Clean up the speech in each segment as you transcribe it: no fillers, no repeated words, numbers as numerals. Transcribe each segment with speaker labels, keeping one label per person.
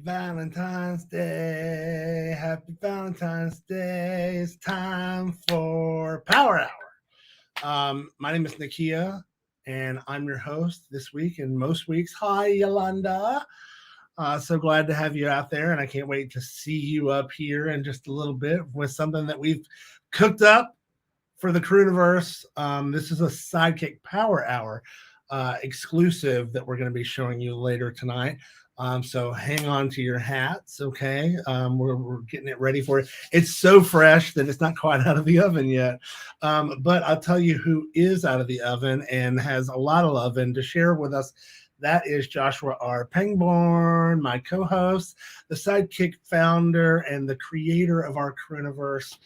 Speaker 1: Valentine's Day. Happy Valentine's Day. It's time for Power Hour. My name is Nakia, and I'm your host this week and most weeks. Hi, Yolanda. So glad to have you out there, and I can't wait to see you up here in just a little bit with something that we've cooked up for the Crewniverse. This is a SideKick Power Hour exclusive that we're going to be showing you later tonight. So hang on to your hats, okay? We're getting it ready for it. It's so fresh that it's not quite out of the oven yet. But I'll tell you who is out of the oven and has a lot of oven to share with us. That is Joshua R. Pangborn, my co-host, the SideKick founder, and the creator of our Crewniverse.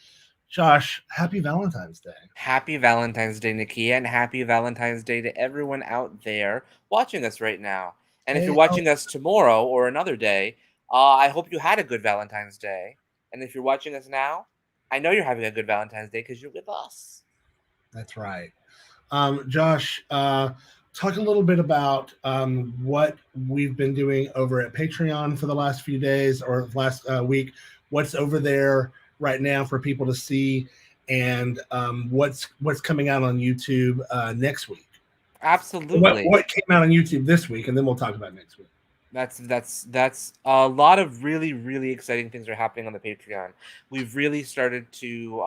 Speaker 1: Josh, happy Valentine's Day.
Speaker 2: Happy Valentine's Day, Nakia, and happy Valentine's Day to everyone out there watching us right now. And if you're watching us tomorrow or another day, I hope you had a good Valentine's Day. And if you're watching us now, I know you're having a good Valentine's Day because you're with us.
Speaker 1: That's right. Josh, talk a little bit about what we've been doing over at Patreon for the last few days or last week. What's over there right now for people to see, and what's coming out on YouTube next week.
Speaker 2: Absolutely.
Speaker 1: What came out on YouTube this week, and then we'll talk about next week.
Speaker 2: That's a lot of really exciting things are happening on the Patreon. We've really started to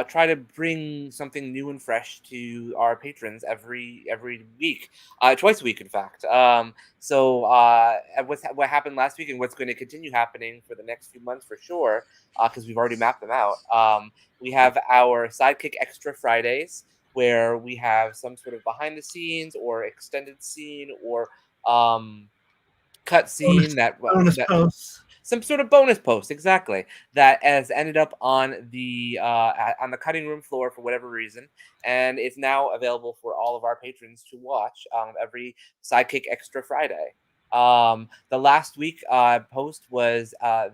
Speaker 2: try to bring something new and fresh to our patrons every week, twice a week, in fact. So what happened last week and what's going to continue happening for the next few months for sure, because we've already mapped them out. We have our SideKick Extra Fridays, where we have some sort of behind the scenes or extended scene or cut scene
Speaker 1: bonus posts.
Speaker 2: Some sort of bonus post, exactly, that has ended up on the cutting room floor for whatever reason, and it's now available for all of our patrons to watch every SideKick Extra Friday. The last week post was a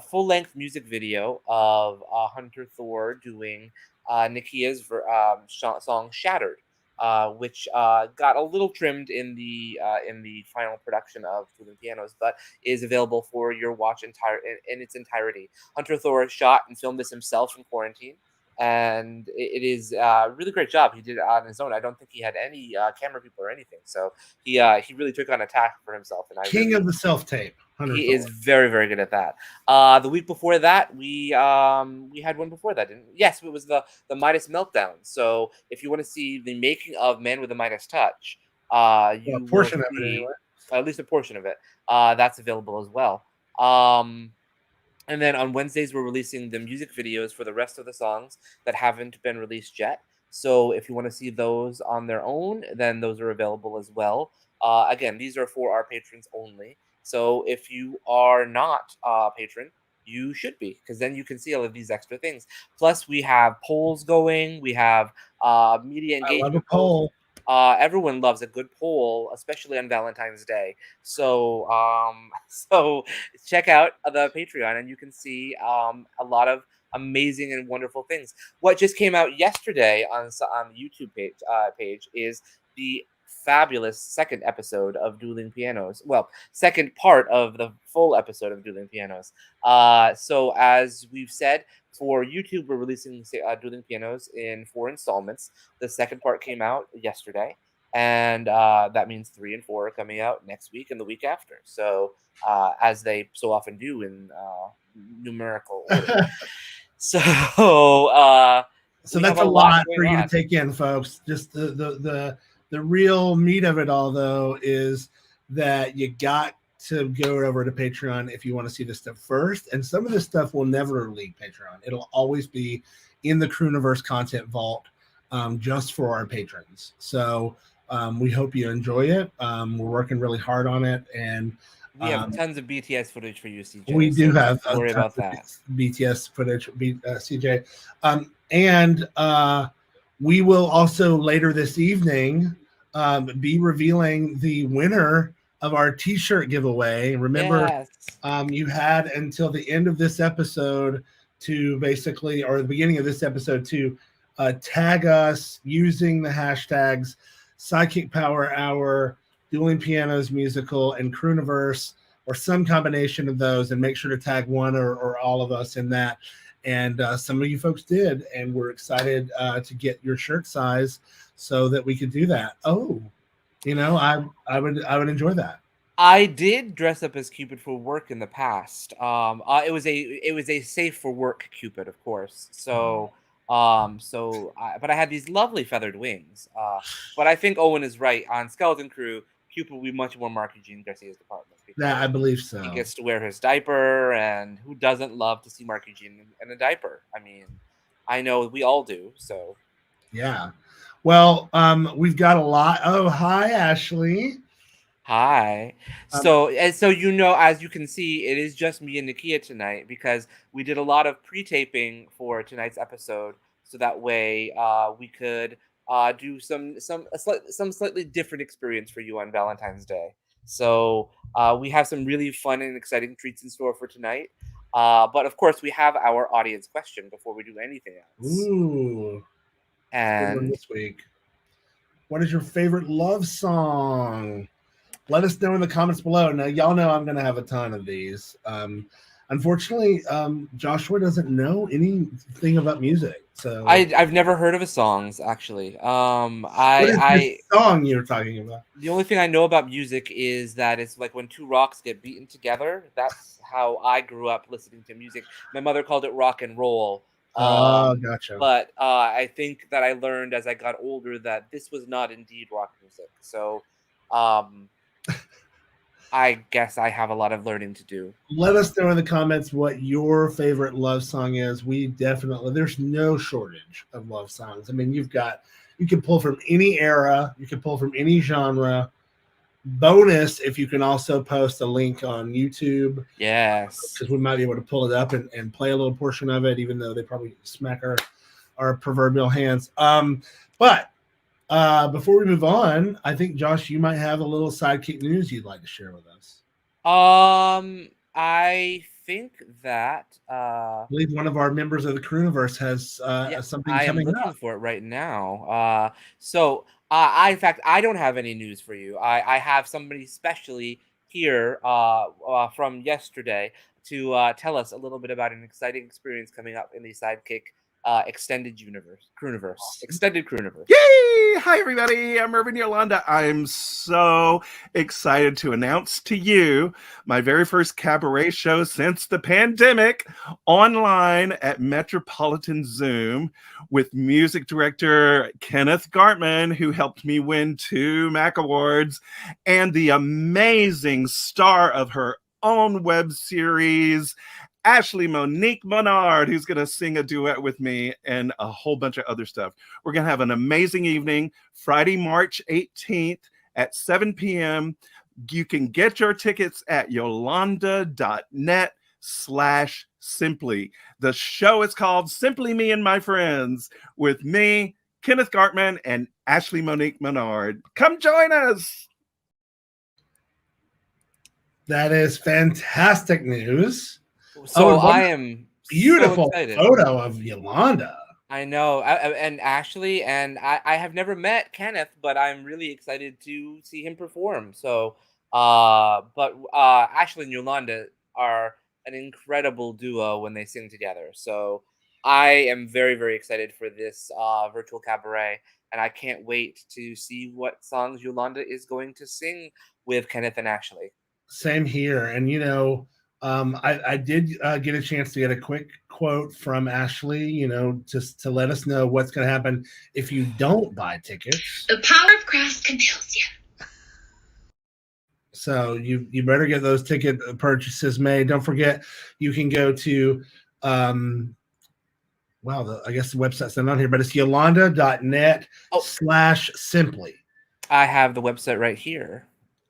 Speaker 2: full-length music video of Hunter Thor doing Nakia's song "Shattered." Which got a little trimmed in the final production of Dueling Pianos, but is available for your watch in its entirety. Hunter Thor shot and filmed this himself in quarantine, and it is a really great job. He did it on his own. I don't think he had any camera people or anything, so he really took on a task for himself. And
Speaker 1: King of the self-tape.
Speaker 2: He is very good at that. The week before that, we had one before that, didn't we? Yes, it was the Midas Meltdown. So if you want to see the making of Man with a Midas Touch, you
Speaker 1: portion of it anyway.
Speaker 2: At least a portion of it. That's available as well. And then on Wednesdays, we're releasing the music videos for the rest of the songs that haven't been released yet. So if you want to see those on their own, then those are available as well. Again, these are for our patrons only. So if you are not a patron, you should be, because then you can see all of these extra things. Plus, we have polls going. We have media engagement.
Speaker 1: I love a poll.
Speaker 2: Everyone loves a good poll, especially on Valentine's Day. So check out the Patreon, and you can see a lot of amazing and wonderful things. What just came out yesterday on the YouTube page is the fabulous second episode of Dueling Pianos. Well, second part of the full episode of Dueling Pianos. So as we've said, for YouTube, we're releasing Dueling Pianos in 4 installments. The second part came out yesterday, and that means 3 and 4 are coming out next week and the week after. So as they so often do in numerical order. So
Speaker 1: that's a lot for you to take in, folks. Just the real meat of it all, though, is that you got to go over to Patreon if you want to see this stuff first. And some of this stuff will never leave Patreon. It'll always be in the Crewniverse content vault just for our patrons. So we hope you enjoy it. We're working really hard on it. And
Speaker 2: we have tons of BTS footage for you, CJ.
Speaker 1: We do have
Speaker 2: don't worry about that.
Speaker 1: BTS footage, CJ. We will also later this evening be revealing the winner of our t-shirt giveaway. Remember, yes. You had until the end of this episode to basically, or the beginning of this episode, to tag us using the hashtags SideKick Power Hour, Dueling Pianos Musical, and Crewniverse, or some combination of those, and make sure to tag one or all of us in that. And some of you folks did, and we're excited to get your shirt size so that we could do that. Oh, I would enjoy that.
Speaker 2: I did dress up as Cupid for work in the past. It was a safe for work Cupid, of course. So, but I had these lovely feathered wings. But I think Owen is right. On Skeleton Crew, Cupid will be much more Mark Eugene Garcia's department.
Speaker 1: Yeah, I believe so.
Speaker 2: He gets to wear his diaper, and who doesn't love to see Mark Eugene in a diaper? I mean, I know we all do. So,
Speaker 1: yeah. Well, we've got a lot. Oh, hi, Ashley.
Speaker 2: Hi. So, as you can see, it is just me and Nakia tonight because we did a lot of pre-taping for tonight's episode, so that way we could do some slightly different experience for you on Valentine's Day. So we have some really fun and exciting treats in store for tonight. But of course, we have our audience question before we do anything else.
Speaker 1: Ooh.
Speaker 2: And
Speaker 1: this week, what is your favorite love song? Let us know in the comments below. Now, y'all know I'm going to have a ton of these. Unfortunately, Joshua doesn't know anything about music. So
Speaker 2: I've never heard of his songs, actually.
Speaker 1: What is the song you're talking about?
Speaker 2: The only thing I know about music is that it's like when two rocks get beaten together. That's how I grew up listening to music. My mother called it rock and roll.
Speaker 1: Oh, gotcha.
Speaker 2: But I think that I learned as I got older that this was not indeed rock music. So I guess I have a lot of learning to do.
Speaker 1: Let us know in the comments what your favorite love song is. There's no shortage of love songs. I mean, you can pull from any era, you can pull from any genre. Bonus if you can also post a link on YouTube.
Speaker 2: Yes.
Speaker 1: Because we might be able to pull it up and play a little portion of it, even though they probably smack our proverbial hands. But before we move on, I think, Josh, you might have a little sidekick news you'd like to share with us.
Speaker 2: I think that
Speaker 1: I believe one of our members of the Crewniverse has something coming up. I am
Speaker 2: looking for it right now. In fact, I don't have any news for you. I have somebody specially here from yesterday to tell us a little bit about an exciting experience coming up in the Sidekick extended Crewniverse. Extended Crewniverse.
Speaker 3: Yay! Hi, everybody. I'm Irvin Yolanda. I'm so excited to announce to you my very first cabaret show since the pandemic online at Metropolitan Zoom with music director Kenneth Gartman, who helped me win 2 MAC Awards, and the amazing star of her own web series, Ashley Monique Menard, who's going to sing a duet with me and a whole bunch of other stuff. We're going to have an amazing evening, Friday, March 18th at 7 p.m. You can get your tickets at yolanda.net/simply. The show is called Simply Me and My Friends with me, Kenneth Gartman, and Ashley Monique Menard. Come join us.
Speaker 1: That is fantastic news.
Speaker 2: So I am
Speaker 1: beautiful
Speaker 2: so
Speaker 1: photo of Yolanda.
Speaker 2: I know, and Ashley, and I have never met Kenneth, but I'm really excited to see him perform. So, Ashley and Yolanda are an incredible duo when they sing together. So I am very, very excited for this virtual cabaret, and I can't wait to see what songs Yolanda is going to sing with Kenneth and Ashley.
Speaker 1: Same here, and I did get a chance to get a quick quote from Ashley, just to let us know what's going to happen if you don't buy tickets.
Speaker 4: The power of craft compels you.
Speaker 1: So you better get those ticket purchases made. Don't forget, you can go to, I guess the website's not on here, but it's yolanda.net/simply.
Speaker 2: I have the website right here.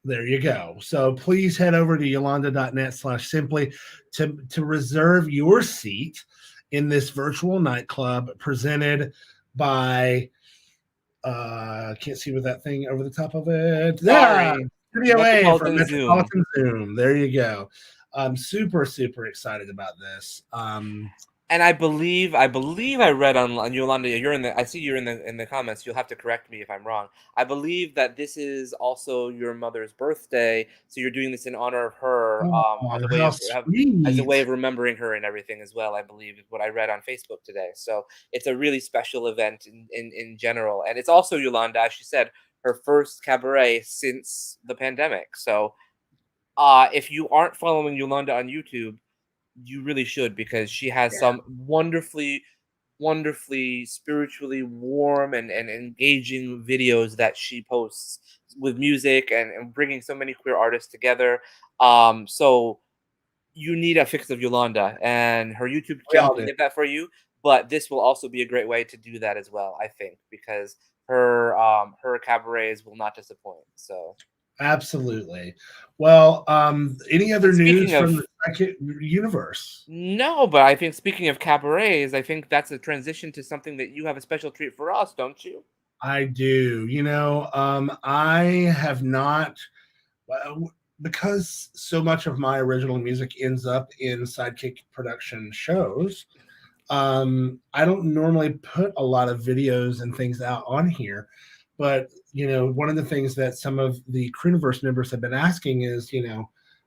Speaker 1: There you go. So please head over to yolanda.net/simply to reserve your seat in this virtual nightclub presented by can't see with that thing over the top of it.
Speaker 2: Sorry.
Speaker 1: Studio A from Metropolitan Zoom. There you go. I'm super, super excited about this.
Speaker 2: And I believe I read on Yolanda. I see you're in the comments. You'll have to correct me if I'm wrong. I believe that this is also your mother's birthday, so you're doing this in honor of her,
Speaker 1: Oh,
Speaker 2: as a way
Speaker 1: how
Speaker 2: of
Speaker 1: sweet.
Speaker 2: remembering her and everything as well. I believe is what I read on Facebook today. So it's a really special event in general, and it's also Yolanda, as she said, her first cabaret since the pandemic. So if you aren't following Yolanda on YouTube, you really should, because she has
Speaker 1: Yeah.
Speaker 2: some wonderfully spiritually warm and engaging videos that she posts with music and bringing so many queer artists together. So you need a fix of Yolanda, and her YouTube
Speaker 1: We
Speaker 2: channel
Speaker 1: all
Speaker 2: can
Speaker 1: do.
Speaker 2: give that for you. But this will also be a great way to do that as well, I think, because her cabarets will not disappoint. So
Speaker 1: Absolutely. Well, any other
Speaker 2: and
Speaker 1: news
Speaker 2: speaking
Speaker 1: from
Speaker 2: of
Speaker 1: the second universe?
Speaker 2: no, but I think speaking of cabarets, I think that's a transition to something that you have a special treat for us, don't you?
Speaker 1: I do. I have not, well, because so much of my original music ends up in Sidekick production shows. I don't normally put a lot of videos and things out on here, but one of the things that some of the Crewniverse members have been asking is,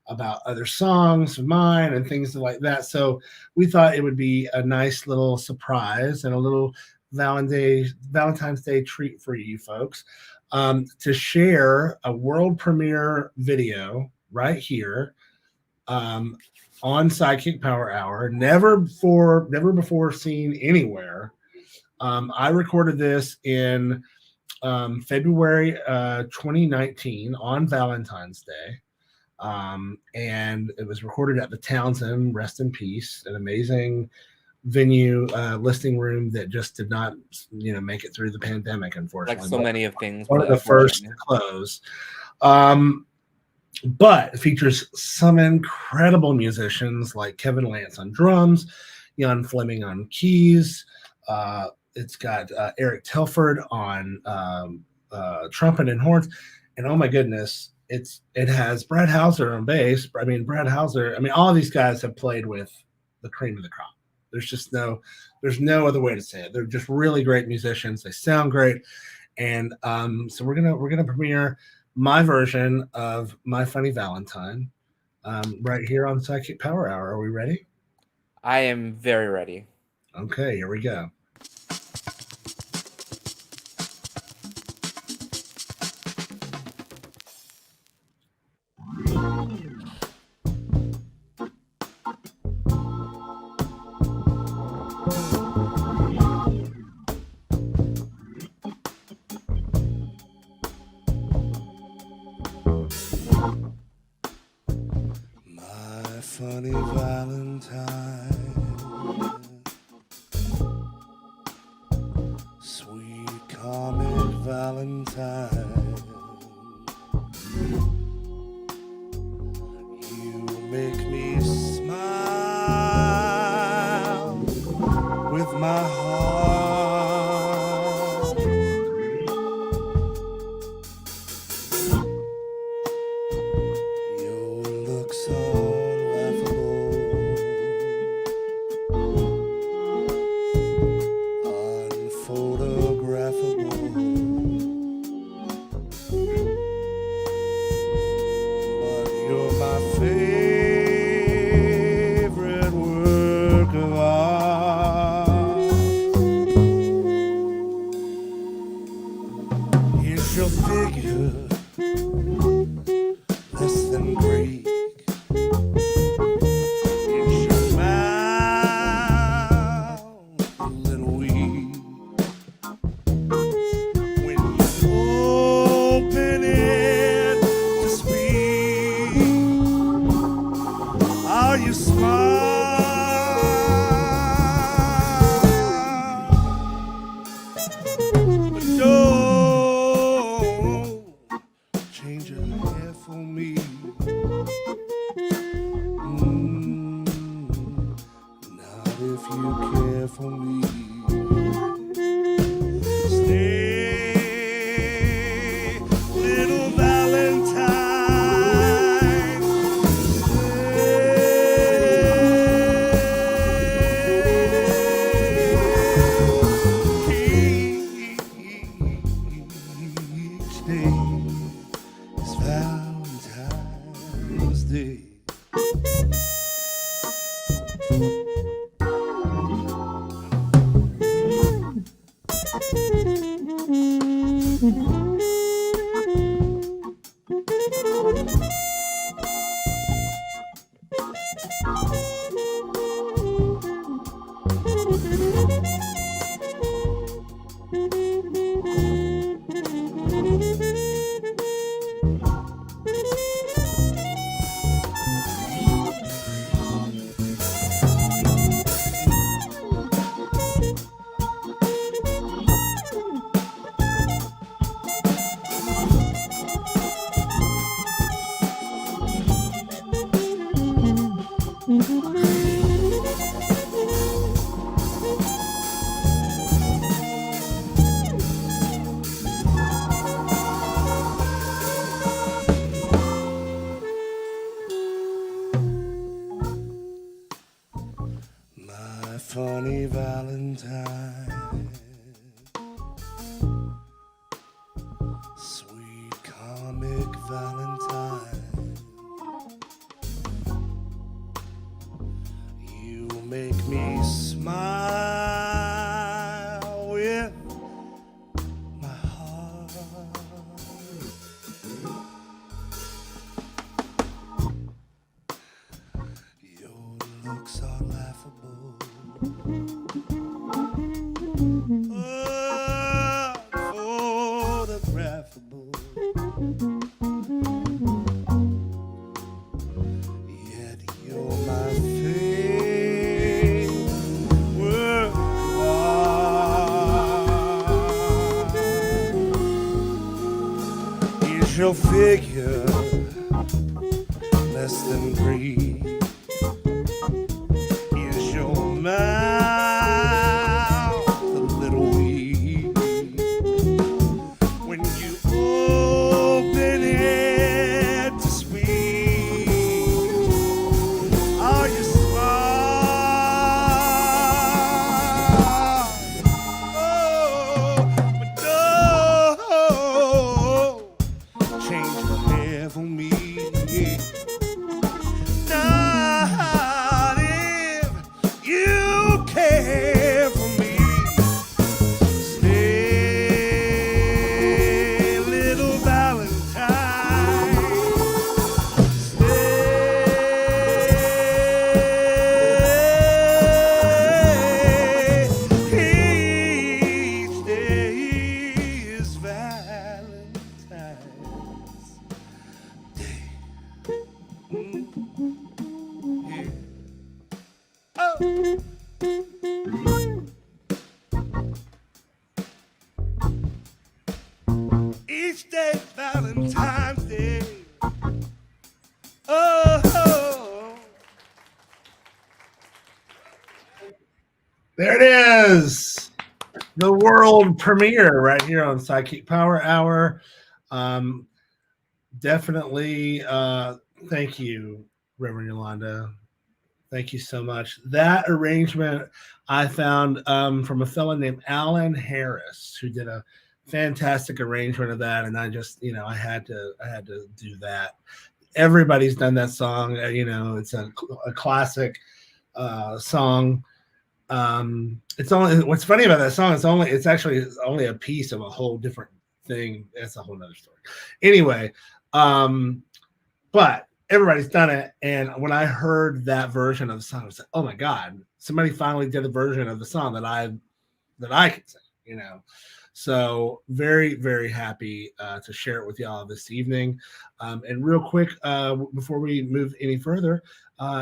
Speaker 1: about other songs of mine and things like that. So we thought it would be a nice little surprise and a little Valentine's Day treat for you folks, to share a world premiere video right here, on Sidekick Power Hour, never before seen anywhere. I recorded this in February 2019 on Valentine's Day. And it was recorded at the Townsend, rest in peace, an amazing venue, listing room that just did not, make it through the pandemic, unfortunately.
Speaker 2: Like so many of things,
Speaker 1: One of the first to close. But it features some incredible musicians like Kevin Lance on drums, Jan Fleming on keys. It's got Eric Telford on trumpet and horns, and oh my goodness, it has Brad Hauser on bass. Brad Hauser. All of these guys have played with the cream of the crop. There's no other way to say it. They're just really great musicians. They sound great, and so we're gonna premiere my version of My Funny Valentine right here on Psychic Power Hour. Are we ready?
Speaker 2: I am very ready.
Speaker 1: Okay, here we go. Funny Valentine, sweet comic Valentine, you make me smile with my heart. Your looks are My funny Valentine, sweet comic Valentine, you make me smile with my heart. Your looks are laughable, unphotographable, yet you're my favorite part. Is your figure less than Greek? Is your mouth a little weak? When you open it to speak, are you smart? Oh, but don't change your hair for me. Not if you care for me. Stay, little Valentine. Stay. Each day is Valentine's Day. Yeah. Oh. Each day Valentine's Day. Oh. There it is. The world premiere right here on SideKick Power Hour. Definitely thank you, Reverend Yolanda. Thank you so much. That arrangement I found from a fellow named Alan Harris, who did a fantastic arrangement of that, and I just, I had to do that. Everybody's done that song. It's a classic song. It's only, what's funny about that song, it's actually only a piece of a whole different thing. That's a whole nother story. Anyway, but everybody's done it, and when I heard that version of the song, I was like, oh my God, somebody finally did a version of the song that I could sing, So very, very happy to share it with y'all this evening. And real quick, before we move any further,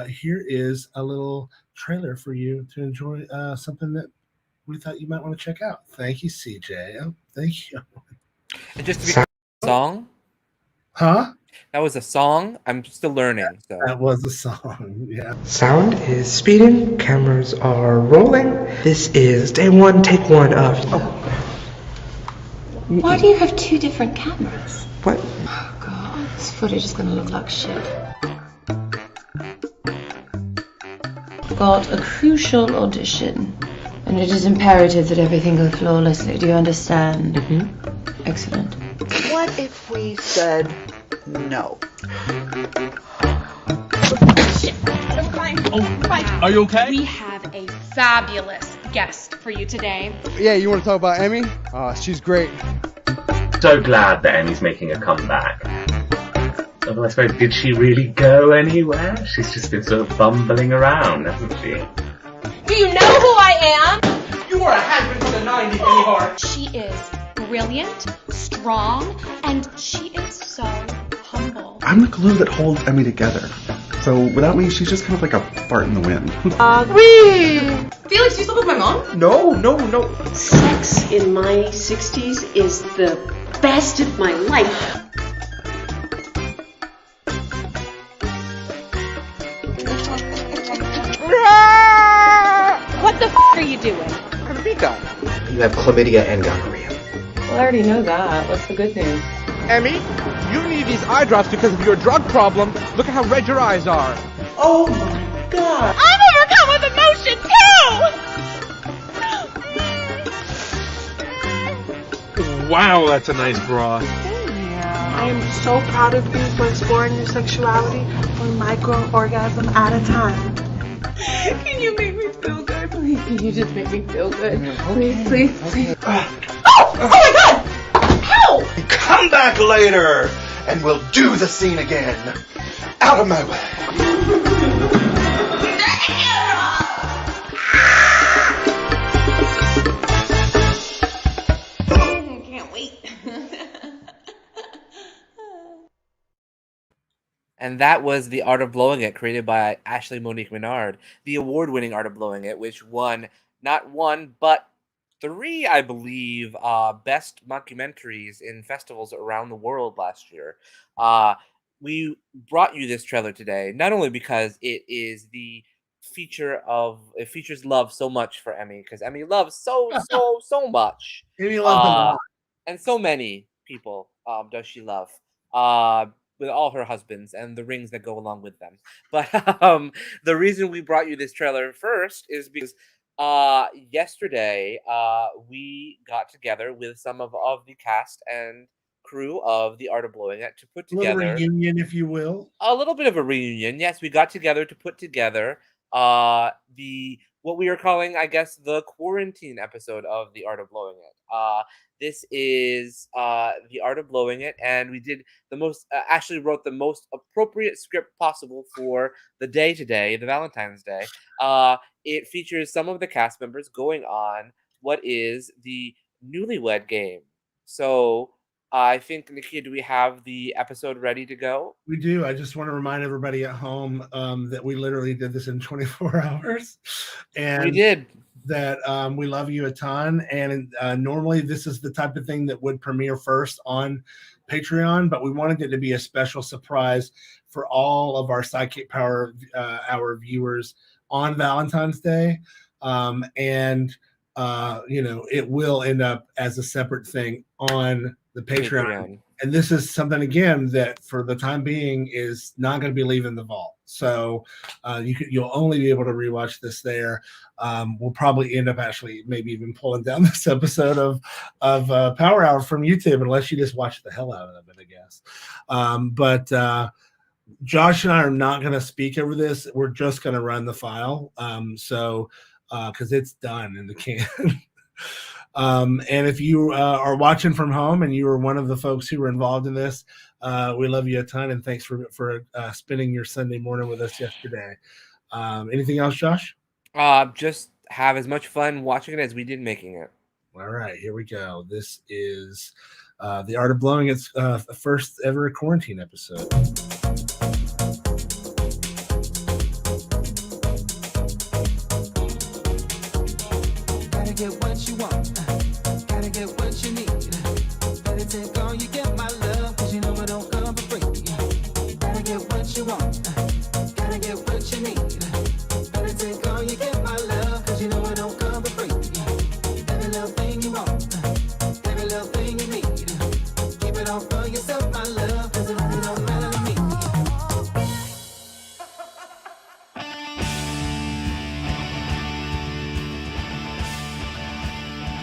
Speaker 1: here is a little trailer for you to enjoy, something that we thought you might want to check out. Thank you, CJ. Thank you.
Speaker 2: And just to be song?
Speaker 1: Huh?
Speaker 2: That was a song. I'm still learning. So.
Speaker 1: That was a song. Yeah.
Speaker 5: Sound is speeding. Cameras are rolling. This is day one, take one of.
Speaker 4: Why do you have two different cameras?
Speaker 5: What?
Speaker 4: Oh God, this footage is gonna look like shit. Got a crucial audition, and it is imperative that everything go flawlessly. Do you understand?
Speaker 5: Mm-hmm.
Speaker 4: Excellent.
Speaker 6: What if we said no?
Speaker 7: Shit. I'm fine. Oh, fine.
Speaker 8: Are you okay?
Speaker 7: We have a fabulous guest for you today.
Speaker 8: Yeah, you want to talk about Emmy? She's great.
Speaker 9: So glad that Emmy's making a comeback. Although I suppose, did she really go anywhere? She's just been sort of bumbling around, hasn't she?
Speaker 7: Do you know who I am?
Speaker 8: You are a has-been from the 90s, Emmy Hart.
Speaker 7: She is brilliant, strong, and she is so humble.
Speaker 10: I'm the glue that holds Emmy together. So without me, she's just kind of like a fart in the wind.
Speaker 7: Felix, you slept with my mom?
Speaker 5: No.
Speaker 11: Sex in my 60s is the best of my life.
Speaker 7: What the are you doing?
Speaker 5: You have chlamydia and gonorrhea.
Speaker 4: Well, I already know that. What's the good news?
Speaker 8: Emmy, you need these eye drops because of your drug problem. Look at how red your eyes are.
Speaker 5: Oh my God.
Speaker 7: I'm overcome with emotion too!
Speaker 8: Wow, that's a nice bra.
Speaker 12: I am so proud of you for exploring your sexuality one micro-orgasm at a time.
Speaker 4: Can you make me feel good? Please, can you just make me feel good? Please, please, please.
Speaker 12: Oh my god! Ow!
Speaker 13: Come back later, and we'll do the scene again. Out of my way.
Speaker 4: I can't wait.
Speaker 2: And that was The Art of Blowing It, created by Ashley Monique Menard, the award-winning Art of Blowing It, which won not one, but 3, I believe, best mockumentaries in festivals around the world last year. We brought you this trailer today, not only because it is it features love so much for Emmy, because Emmy loves so much.
Speaker 1: Emmy loves a lot.
Speaker 2: And so many people does she love. With all her husbands and the rings that go along with them. But the reason we brought you this trailer first is because yesterday we got together with some of the cast and crew of The Art of Blowing It to put together
Speaker 1: a reunion, if you will.
Speaker 2: A little bit of a reunion. Yes, we got together to put together what we are calling, I guess, the quarantine episode of The Art of Blowing It. This is The Art of Blowing It, and we did the most. Ashley wrote the most appropriate script possible for the day today, the Valentine's Day. It features some of the cast members going on what is the Newlywed game. So I think, Nakia, do we have the episode ready to go?
Speaker 1: We do. I just want to remind everybody at home that we literally did this in 24 hours. And
Speaker 2: we did.
Speaker 1: That we love you a ton. And normally this is the type of thing that would premiere first on Patreon, but we wanted it to be a special surprise for all of our SideKick Power Hour viewers on Valentine's Day. It will end up as a separate thing on the Patreon. And this is something, again, that for the time being is not going to be leaving the vault. So you'll only be able to rewatch this there. We'll probably end up actually maybe even pulling down this episode of Power Hour from YouTube, unless you just watch the hell out of it, I guess. But Josh and I are not going to speak over this. We're just going to run the file. Because it's done in the can. And if you are watching from home and you were one of the folks who were involved in this, we love you a ton, and thanks for spending your Sunday morning with us yesterday. Anything else, Josh?
Speaker 2: Just have as much fun watching it as we did making it.
Speaker 1: All right, here we go. This is The Art of Blowing It's first ever quarantine episode.
Speaker 14: Gotta get what you want, gotta get what you need. Better take all you get, my love, cause you know it don't come for free. Gotta get what you want, gotta get what you need. Better take all you get, my love, cause you know it don't come for free. Every little thing you want, every little thing you need. Keep it all for yourself, my love, cause it really don't matter to me.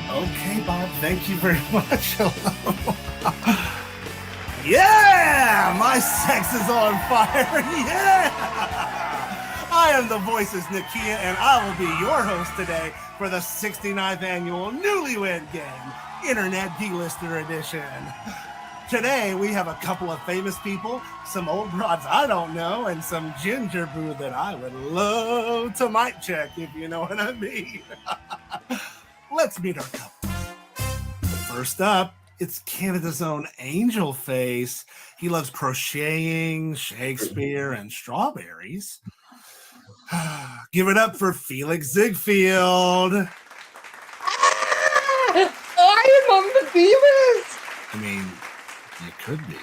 Speaker 1: Okay, Bob, thank you very much. Hello. Yeah, my sex is on fire. Yeah. I am the Voices Nakia, and I will be your host today for the 69th annual Newlywed Game, Internet D-Lister Edition. Today, we have a couple of famous people, some old broads I don't know, and some ginger brew that I would love to mic check, if you know what I mean. Let's meet our couples. First up, it's Canada's own Angel Face. He loves crocheting, Shakespeare, and strawberries. Give it up for Felix Ziegfeld.
Speaker 15: I am on the famous.
Speaker 1: I mean, you could be.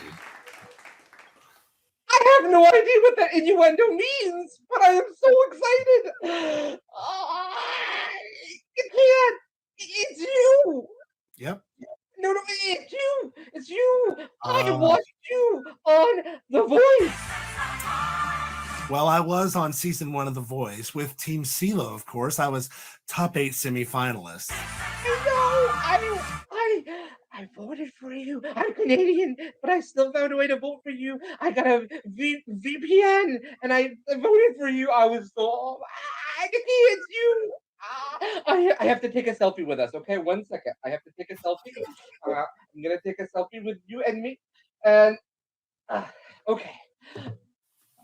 Speaker 15: I have no idea what that innuendo means, but I am so excited. You can't. It's you.
Speaker 1: Yep.
Speaker 15: No, it's you. It's you. I watched you on The Voice.
Speaker 1: Well, I was on season 1 of The Voice with Team CeeLo, of course. I was top 8 semifinalist.
Speaker 15: I know. I voted for you. I'm Canadian, but I still found a way to vote for you. I got a VPN, and I voted for you. I was so Nikki, it's you. I have to take a selfie with us. Okay, 1 second. I have to take a selfie. I'm gonna take a selfie with you and me. And okay,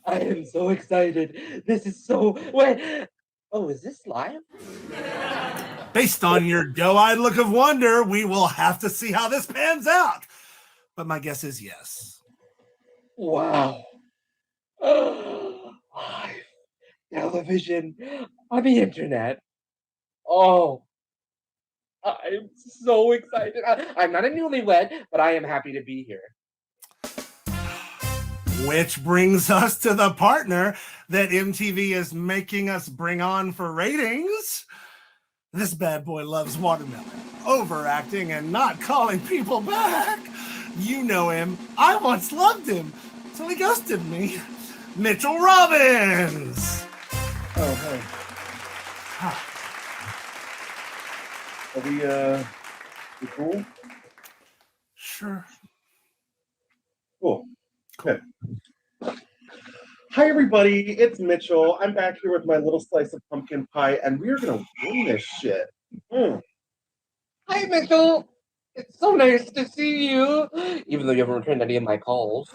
Speaker 15: I am so excited. This is so. Wait. Oh, is this live?
Speaker 1: Based on your doe-eyed look of wonder, we will have to see how this pans out. But my guess is yes.
Speaker 15: Wow. Live television on the internet. Oh, I'm so excited. I'm not a newlywed, but I am happy to be here.
Speaker 1: Which brings us to the partner that MTV is making us bring on for ratings. This bad boy loves watermelon, overacting and not calling people back. You know him. I once loved him, so he ghosted me. Mitchell Robbins.
Speaker 16: Oh, hey. Are we cool?
Speaker 1: Sure.
Speaker 16: Cool. Okay. Hi, everybody. It's Mitchell. I'm back here with my little slice of pumpkin pie, and we're going to win this shit.
Speaker 15: Hi, Mitchell. It's so nice to see you. Even though you haven't returned any of my calls.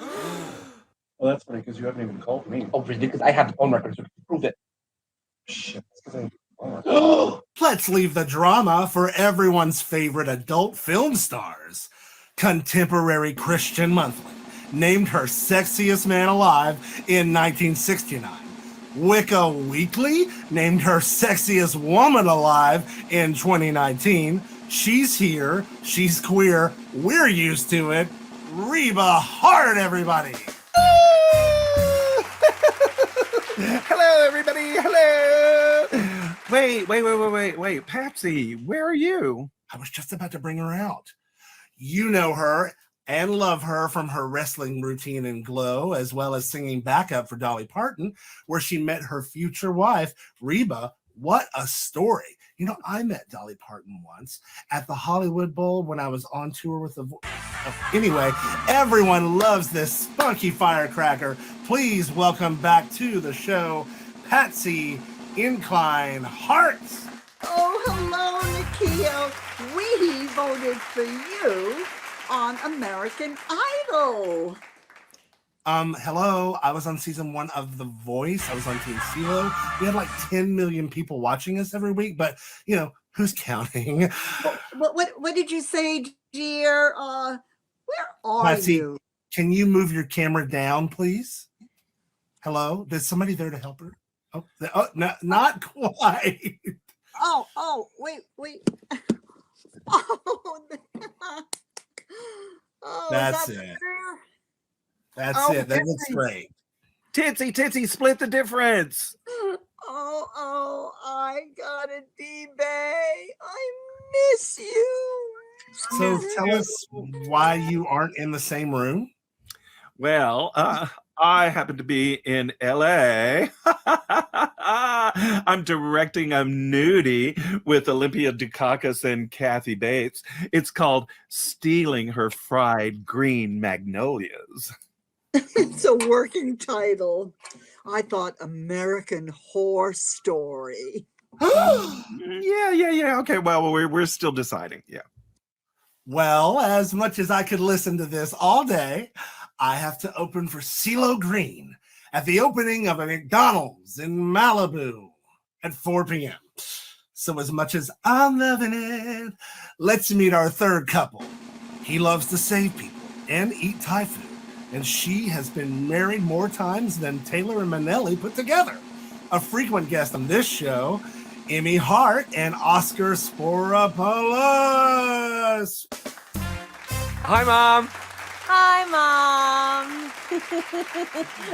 Speaker 16: Well, that's funny, because you haven't even called me.
Speaker 15: Oh, really? Because I have the phone records to prove it.
Speaker 16: Shit, that's because I...
Speaker 1: Let's leave the drama for everyone's favorite adult film stars. Contemporary Christian Monthly named her Sexiest Man Alive in 1969. Wicca Weekly named her Sexiest Woman Alive in 2019. She's here. She's queer. We're used to it. Reba Hart, everybody.
Speaker 3: Hello, everybody. Hello. Wait. Patsy, where are you?
Speaker 1: I was just about to bring her out. You know her and love her from her wrestling routine in Glow, as well as singing backup for Dolly Parton, where she met her future wife, Reba. What a story. You know, I met Dolly Parton once at the Hollywood Bowl when I was on tour with the Anyway, everyone loves this spunky firecracker. Please welcome back to the show, Patsy Incline Hart.
Speaker 6: Oh, hello, Nakia. We voted for you on American Idol.
Speaker 1: Hello. I was on season 1 of The Voice. I was on Team CeeLo. We had like 10 million people watching us every week, but you know, who's counting?
Speaker 6: What did you say, dear? Where are
Speaker 1: Patsy,
Speaker 6: you?
Speaker 1: can you move your camera down, please? Hello? Is somebody there to help her? Oh, no, not quite.
Speaker 6: Oh, wait. Oh,
Speaker 1: That's
Speaker 6: is that
Speaker 1: it.
Speaker 6: better?
Speaker 1: That's it. That looks great.
Speaker 3: Titsy, split the difference.
Speaker 6: Oh, I got a D-Bay. I miss you.
Speaker 1: So tell us why you aren't in the same room.
Speaker 3: Well, I happen to be in LA. I'm directing a nudie with Olympia Dukakis and Kathy Bates. It's called Stealing Her Fried Green Magnolias.
Speaker 6: It's a working title. I thought American Horror Story.
Speaker 3: Yeah. Okay, well, we're still deciding. Yeah.
Speaker 1: Well, as much as I could listen to this all day, I have to open for CeeLo Green at the opening of a McDonald's in Malibu at 4 p.m. So as much as I'm loving it, let's meet our third couple. He loves to save people and eat Thai food, and she has been married more times than Taylor and Manelli put together. A frequent guest on this show, Emmy Hart and Oscar Sporopoulos.
Speaker 2: Hi, Mom.
Speaker 17: Hi, Mom.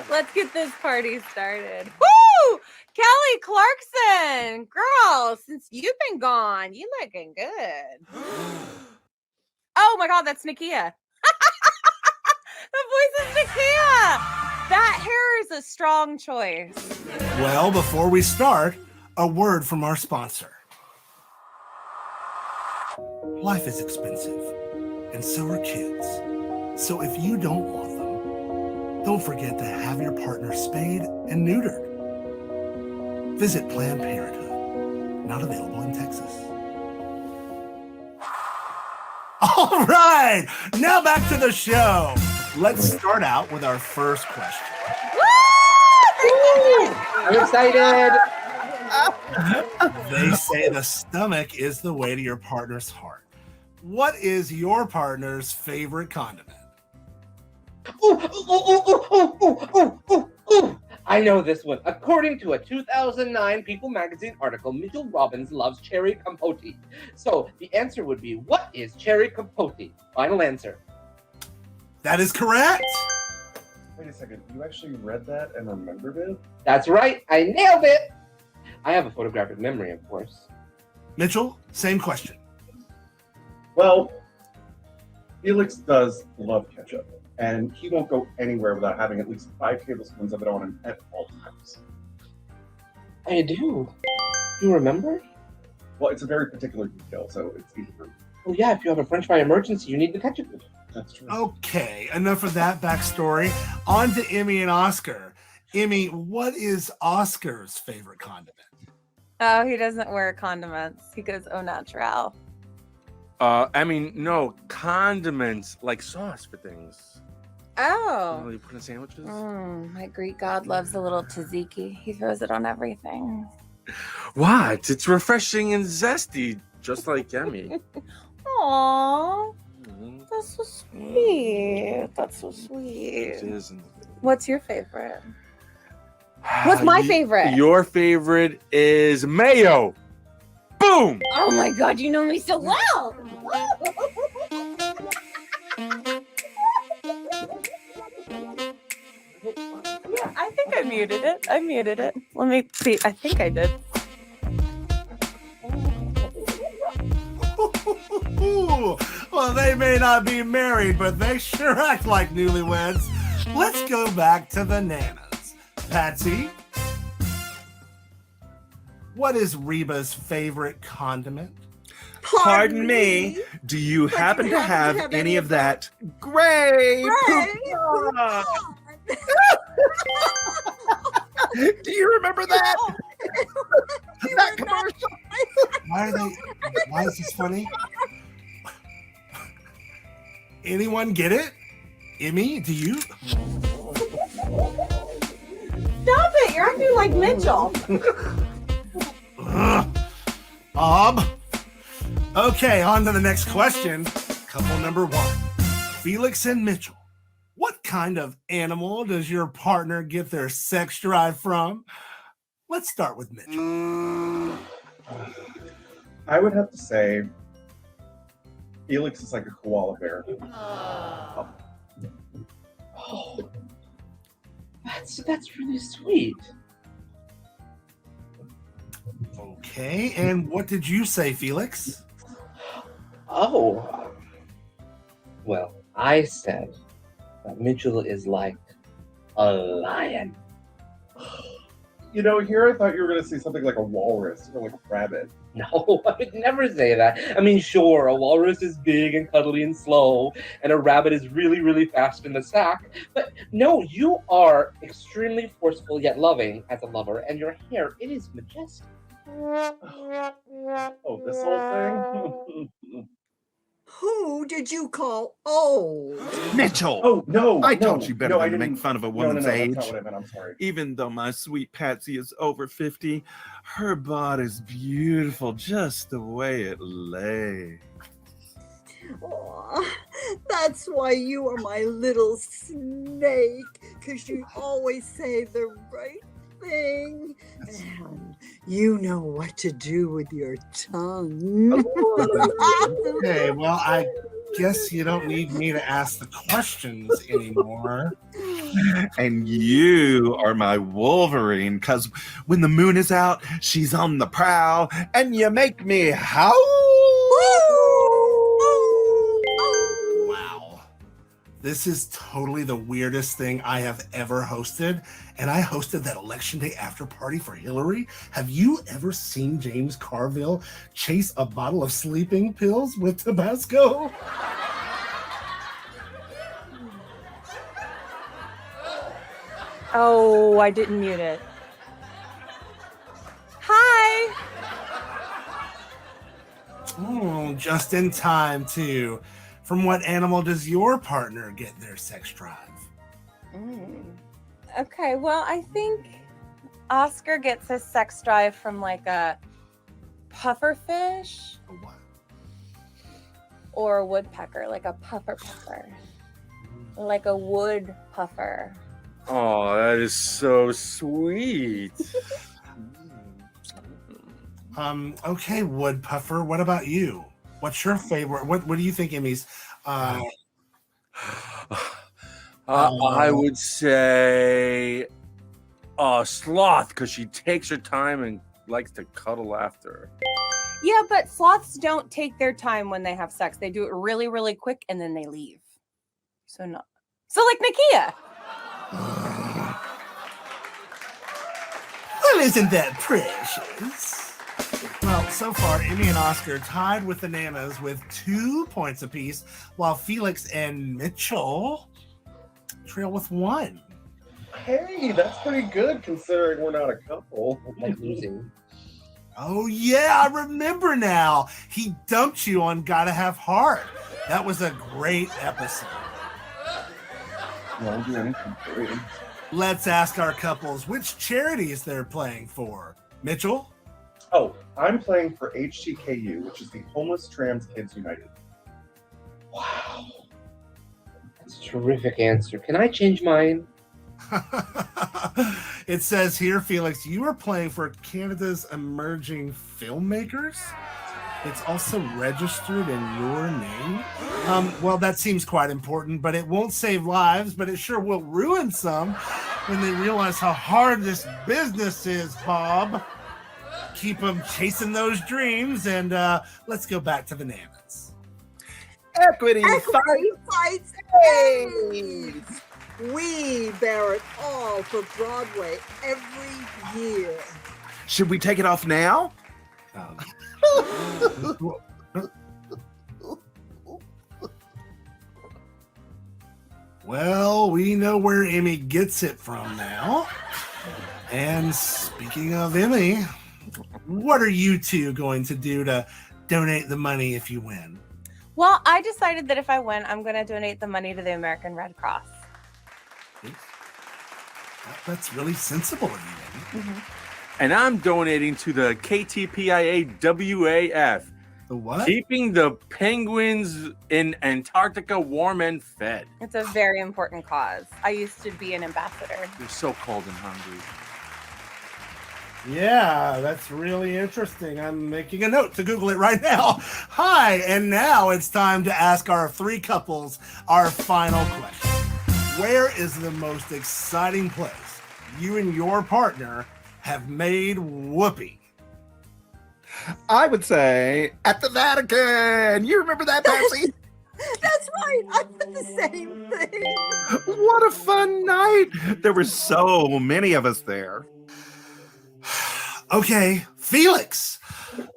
Speaker 17: Let's get this party started. Woo! Kelly Clarkson. Girl, since you've been gone, you looking good. Oh my God, that's Nakia. The voice is Nakia. That hair is a strong choice.
Speaker 1: Well, before we start, a word from our sponsor. Life is expensive. and so are kids. So if you don't want them, don't forget to have your partner spayed and neutered. Visit Planned Parenthood, not available in Texas. All right, now back to the show. Let's start out with our first question.
Speaker 15: I'm excited.
Speaker 1: They say the stomach is the way to your partner's heart. What is your partner's favorite condiment?
Speaker 15: I know this one. According to a 2009 People magazine article, Mitchell Robbins loves cherry compote. So the answer would be, what is cherry compote? Final answer.
Speaker 1: That is correct.
Speaker 16: Wait a second. You actually read that and remembered it?
Speaker 15: That's right. I nailed it. I have a photographic memory, of course.
Speaker 1: Mitchell, same question.
Speaker 16: Well, Felix does love ketchup, and he won't go anywhere without having at least 5 tablespoons of it on him at all times.
Speaker 15: I do. You remember?
Speaker 16: Well, it's a very particular detail, so it's easy for me.
Speaker 15: Well, yeah, if you have a French fry emergency, you need the ketchup.
Speaker 16: That's true.
Speaker 1: Okay, enough of that backstory. On to Emmy and Oscar. Emmy, what is Oscar's favorite condiment?
Speaker 17: Oh, he doesn't wear condiments. He goes au naturel.
Speaker 18: No, condiments, like sauce for things.
Speaker 17: Oh.
Speaker 18: You put in sandwiches?
Speaker 17: My Greek god loves a little tzatziki. He throws it on everything.
Speaker 18: What? It's refreshing and zesty, just like Emmy.
Speaker 17: Aww. That's so sweet. That's so sweet.
Speaker 18: It is.
Speaker 17: What's your favorite? What's my favorite?
Speaker 18: Your favorite is mayo. Boom!
Speaker 17: Oh my god, you know me so well. Yeah, I think I muted it. Let me see. I think I did.
Speaker 1: Well, they may not be married, but they sure act like newlyweds. Let's go back to the nanas. Patsy, what is Reba's favorite condiment?
Speaker 3: Pardon me. Do you happen to have any of that gray poupon? Do you remember that? That commercial?
Speaker 1: Why is this funny? Anyone get it? Emmy, do you?
Speaker 17: Stop it! You're acting like Mitchell.
Speaker 1: Okay, on to the next question. Couple number 1. Felix and Mitchell. What kind of animal does your partner get their sex drive from? Let's start with Mitchell.
Speaker 16: I would have to say Felix is like a koala bear.
Speaker 15: Oh, that's really sweet.
Speaker 1: Okay, and what did you say, Felix?
Speaker 15: Oh, well, I said that Mitchell is like a lion.
Speaker 16: You know, here I thought you were going to say something like a walrus or like a rabbit.
Speaker 15: No, I would never say that. I mean, sure, a walrus is big and cuddly and slow, and a rabbit is really, really fast in the sack. But no, you are extremely forceful yet loving as a lover, and your hair, it is majestic.
Speaker 16: Oh, this whole thing?
Speaker 6: Who did you call old?
Speaker 3: Mitchell!
Speaker 16: Oh, no.
Speaker 3: I
Speaker 16: no,
Speaker 3: told you better
Speaker 16: no,
Speaker 3: than to
Speaker 16: I
Speaker 3: make
Speaker 16: didn't-
Speaker 3: fun of a
Speaker 16: No,
Speaker 3: woman's age.
Speaker 16: That's not what I meant. I'm sorry.
Speaker 3: Even though my sweet Patsy is over 50, her body's beautiful just the way it lay.
Speaker 6: Aw, that's why you are my little snake, because you always say the right thing, and you know what to do with your tongue.
Speaker 1: Okay, well, I guess you don't need me to ask the questions anymore.
Speaker 3: And you are my Wolverine, because when the moon is out, she's on the prowl, and you make me howl.
Speaker 1: Wow. This is totally the weirdest thing I have ever hosted. And I hosted that election day after party for Hillary. Have you ever seen James Carville chase a bottle of sleeping pills with Tabasco?
Speaker 17: Oh, I didn't mute it. Hi.
Speaker 1: Oh, just in time, too. From what animal does your partner get their sex drive?
Speaker 17: Okay, well, I think Oscar gets his sex drive from like a pufferfish.
Speaker 1: A what?
Speaker 17: Or a woodpecker, like a puffer. Like a wood puffer.
Speaker 18: Oh, that is so sweet.
Speaker 1: Okay, wood puffer. What about you? What's your favorite? What do you think, Emmy's?
Speaker 18: I would say sloth, because she takes her time and likes to cuddle after.
Speaker 17: Yeah, but sloths don't take their time when they have sex. They do it really, really quick and then they leave. So like Nakia.
Speaker 1: Well, isn't that precious? Well, so far, Emmy and Oscar tied with the Nanas with 2 points apiece, while Felix and Mitchell trail with 1.
Speaker 16: Hey, that's pretty good considering we're not a couple.
Speaker 15: Like losing.
Speaker 1: Oh, yeah, I remember now. He dumped you on Gotta Have Heart. That was a great episode.
Speaker 10: Well, do anything for you.
Speaker 1: Let's ask our couples which charities they're playing for. Mitchell?
Speaker 16: Oh, I'm playing for HTKU, which is the Homeless Trans Kids United.
Speaker 15: Wow. That's a terrific answer. Can I change mine?
Speaker 1: It says here, Felix, you are playing for Canada's Emerging Filmmakers. It's also registered in your name. Well, that seems quite important, but it won't save lives, but it sure will ruin some when they realize how hard this business is, Bob. Keep them chasing those dreams, and let's go back to the Nanas.
Speaker 3: Equity
Speaker 6: fights AIDS. We bear it all for Broadway every year.
Speaker 3: Should we take it off now?
Speaker 1: Well, we know where Emmy gets it from now. And speaking of Emmy, what are you two going to do to donate the money if you win?
Speaker 17: Well, I decided that if I win, I'm going to donate the money to the American Red Cross.
Speaker 1: That's really sensible of you, Emmy.
Speaker 18: And I'm donating to the KTPIA WAF.
Speaker 1: The what?
Speaker 18: Keeping the penguins in Antarctica warm and fed.
Speaker 17: It's a very important cause. I used to be an ambassador.
Speaker 18: They're so cold and hungry.
Speaker 1: Yeah, that's really interesting. I'm making a note to Google it right now. Hi, and now it's time to ask our 3 couples our final question. Where is the most exciting place you and your partner have made whoopee?
Speaker 3: I would say at the Vatican. You remember that, Patsy?
Speaker 6: That's right. I did the same thing.
Speaker 3: What a fun night. There were so many of us there.
Speaker 1: Okay, Felix,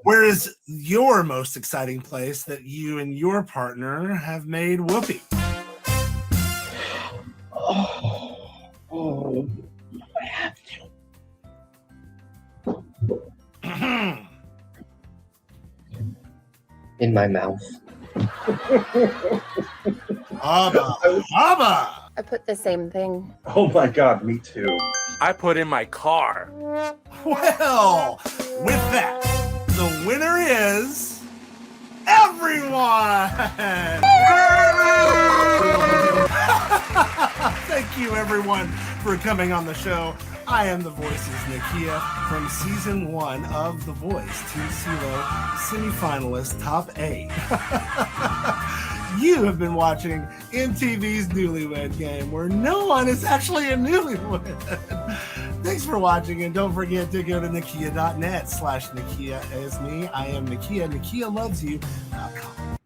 Speaker 1: where is your most exciting place that you and your partner have made whoopee?
Speaker 15: Oh, I have to. In my mouth.
Speaker 1: Abba.
Speaker 17: I put the same thing.
Speaker 16: Oh my God, me too.
Speaker 18: I put in my car.
Speaker 1: Well, with that, the winner is everyone. Thank you, everyone, for coming on the show. I am the Voice's Nakia from season 1 of The Voice, Team CeeLo, semifinalist top 8. You have been watching MTV's Newlywed Game, where no one is actually a newlywed. Thanks for watching, and don't forget to go to nakia.net/Nakia as me. I am Nakia. Nakia loves you.com.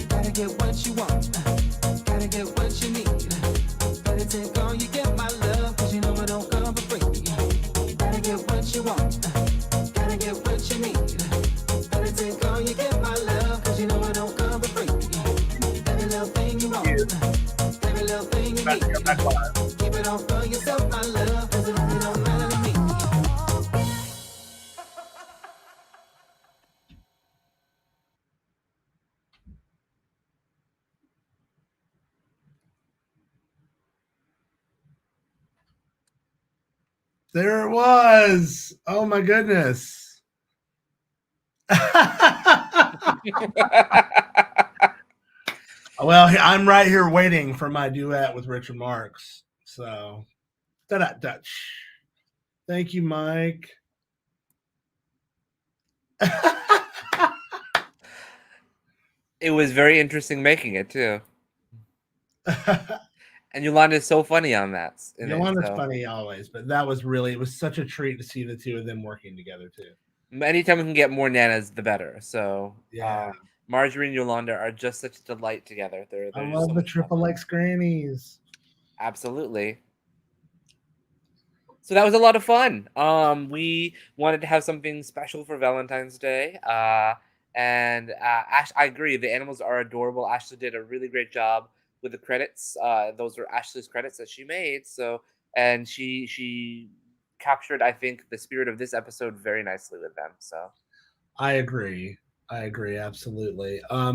Speaker 14: Gotta get what you want, gotta get what you need. Better take all you get, my love, cause you know it don't come for free. Gotta get what you want, gotta get what you need. Better take all you get, my love, cause you
Speaker 1: back live.
Speaker 14: Keep it all for yourself, my love, 'cause it really don't matter to me.
Speaker 1: There it was. Oh my goodness. Well, I'm right here waiting for my duet with Richard Marx. So, Dutch. Thank you, Mike.
Speaker 2: It was very interesting making it too. And Yolanda is so funny on that.
Speaker 1: Yolanda's funny always, but that was really, it was such a treat to see the two of them working together too.
Speaker 2: Anytime we can get more nanas, the better. So
Speaker 1: yeah,
Speaker 2: Marjorie and Yolanda are just such a delight together. They're
Speaker 1: I
Speaker 2: just
Speaker 1: love
Speaker 2: so
Speaker 1: the
Speaker 2: much
Speaker 1: triple X grannies.
Speaker 2: Absolutely. So that was a lot of fun. We wanted to have something special for Valentine's Day. And Ash, I agree. The animals are adorable. Ashley did a really great job with the credits. Those are Ashley's credits that she made. So, and she captured, I think, the spirit of this episode very nicely with them. So,
Speaker 1: I agree. Absolutely. I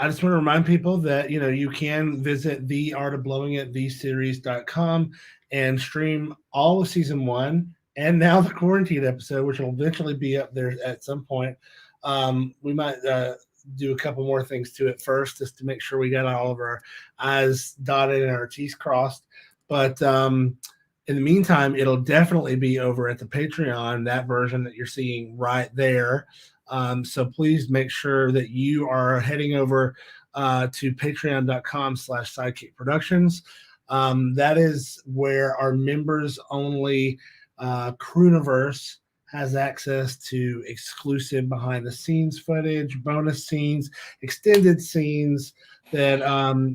Speaker 1: just want to remind people that, you know, you can visit theartofblowingit, and stream all of season 1 and now the quarantine episode, which will eventually be up there at some point. We might do a couple more things to it first, just to make sure we got all of our I's dotted and our T's crossed. But in the meantime, it'll definitely be over at the Patreon, that version that you're seeing right there. So please make sure that you are heading over to patreon.com/sidekick productions. That is where our members only Crewniverse has access to exclusive behind the scenes footage, bonus scenes, extended scenes that,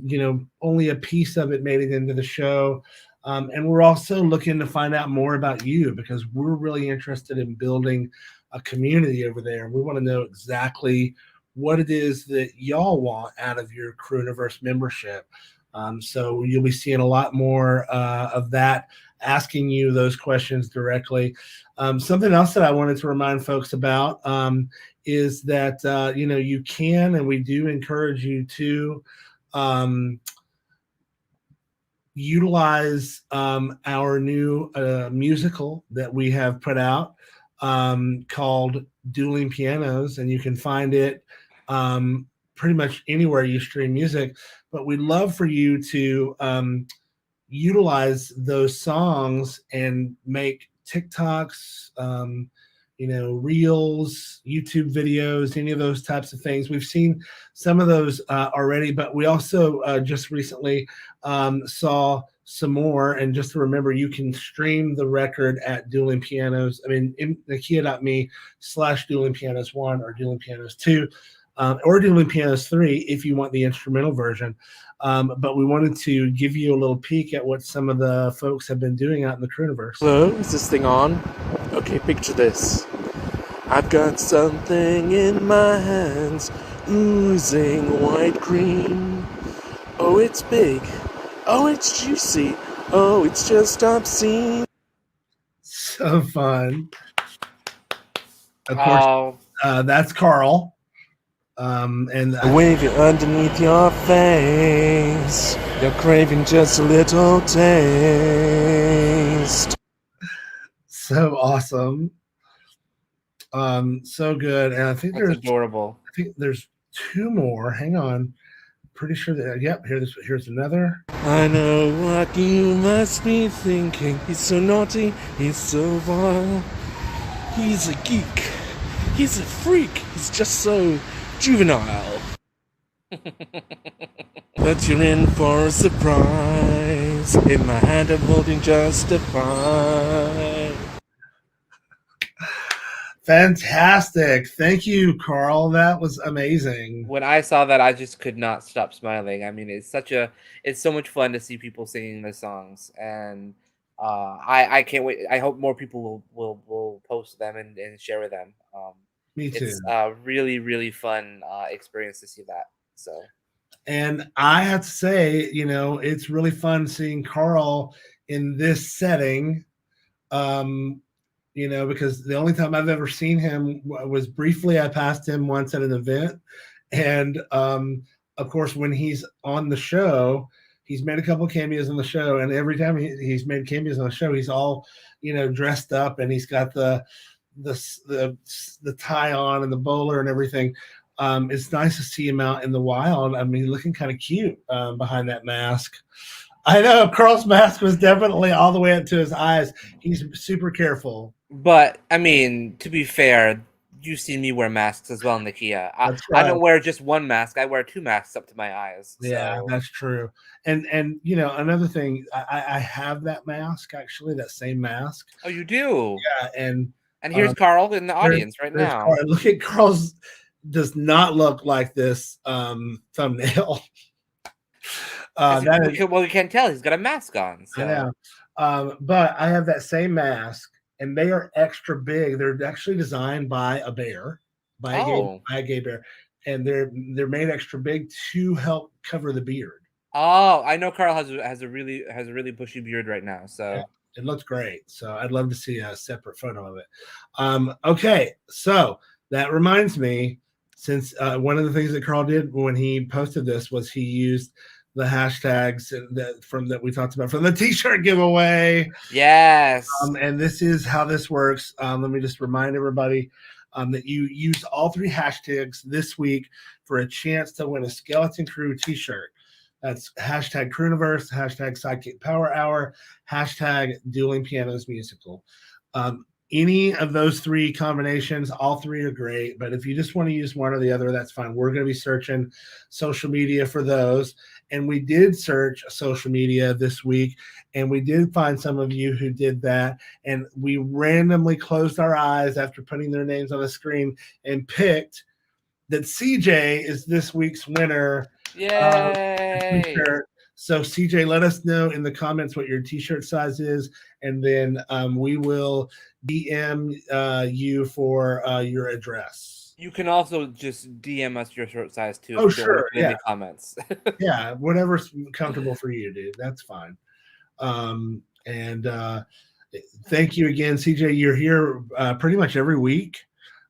Speaker 1: you know, only a piece of it made it into the show. And we're also looking to find out more about you, because we're really interested in building a community over there. We want to know exactly what it is that y'all want out of your Crewniverse membership. So you'll be seeing a lot more of that, asking you those questions directly. Something else that I wanted to remind folks about is that, you know, you can, and we do encourage you to utilize our new musical that we have put out called Dueling Pianos, and you can find it pretty much anywhere you stream music. But we'd love for you to utilize those songs and make TikToks, you know, reels, YouTube videos, any of those types of things. We've seen some of those already, but we also just recently saw some more. And just to remember, you can stream the record at Dueling Pianos. I mean, Nakia.me/Dueling Pianos 1 or Dueling Pianos 2 or Dueling Pianos 3 if you want the instrumental version. But we wanted to give you a little peek at what some of the folks have been doing out in the Crewniverse.
Speaker 5: Hello, is this thing on? Okay, picture this. I've got something in my hands, oozing white cream. Oh, it's big. Oh, it's juicy. Oh, it's just obscene.
Speaker 1: So fun. Of course, that's Carl. And
Speaker 5: Wave it underneath your face. You're craving just a little taste.
Speaker 1: So awesome. So good. And I think
Speaker 2: That's
Speaker 1: there's
Speaker 2: adorable.
Speaker 1: I think there's 2 more. Hang on. Pretty sure that, yep, here's another.
Speaker 5: I know what you must be thinking. He's so naughty, he's so vile. He's a geek. He's a freak. He's just so juvenile. But you're in for a surprise. In my hand I'm holding Justified.
Speaker 1: Fantastic. Thank you, Carl. That was amazing.
Speaker 2: When I saw that, I just could not stop smiling. I mean, it's so much fun to see people singing the songs, and I can't wait. I hope more people will post them and share with them.
Speaker 1: Me too.
Speaker 2: It's a really, really fun experience to see that. So,
Speaker 1: And I have to say, you know, it's really fun seeing Carl in this setting. You know, because the only time I've ever seen him was briefly. I passed him once at an event, and of course, when he's on the show, he's made a couple of cameos on the show, and every time he's made cameos on the show, he's all, you know, dressed up, and he's got the tie on and the bowler and everything. It's nice to see him out in the wild. I mean, looking kind of cute behind that mask. I know Carl's mask was definitely all the way up to his eyes. He's super careful.
Speaker 2: But I mean, to be fair, you've seen me wear masks as well, Nakia.
Speaker 1: That's
Speaker 2: I
Speaker 1: right.
Speaker 2: don't wear just one mask. I wear 2 masks up to my eyes.
Speaker 1: Yeah,
Speaker 2: So.
Speaker 1: that's true. And you know, another thing, I have that mask actually, that same mask.
Speaker 2: Oh, you do?
Speaker 1: Yeah, and
Speaker 2: here's Carl in the audience right now.
Speaker 1: Carl. Look at Carl's. Does not look like this thumbnail.
Speaker 2: Well, you can't tell. He's got a mask on. So.
Speaker 1: Yeah. But I have that same mask, and they are extra big. They're actually designed by a bear, by a gay bear, and they're made extra big to help cover the beard.
Speaker 2: Oh, I know Carl has a really bushy beard right now. So
Speaker 1: yeah, it looks great. So I'd love to see a separate photo of it. Okay, so that reminds me, since one of the things that Carl did when he posted this was he used the hashtags that we talked about from the t-shirt giveaway.
Speaker 2: Yes.
Speaker 1: And this is how this works. Let me just remind everybody that you use all 3 hashtags this week for a chance to win a Skeleton Crew t-shirt. That's hashtag Crewniverse, hashtag Sidekick Power Hour, hashtag Dueling Pianos Musical. Any of those 3 combinations, all 3 are great. But if you just want to use one or the other, that's fine. We're going to be searching social media for those. And we did search social media this week, and we did find some of you who did that. And we randomly closed our eyes after putting their names on the screen and picked that CJ is this week's winner.
Speaker 2: Yay!
Speaker 1: T-shirt. So CJ, let us know in the comments what your t-shirt size is, and then we will DM you for your address.
Speaker 2: You can also just DM us your shirt size too.
Speaker 1: Oh, sure.
Speaker 2: In the comments.
Speaker 1: Yeah, whatever's comfortable for you, dude. That's fine. Thank you again, CJ. You're here pretty much every week,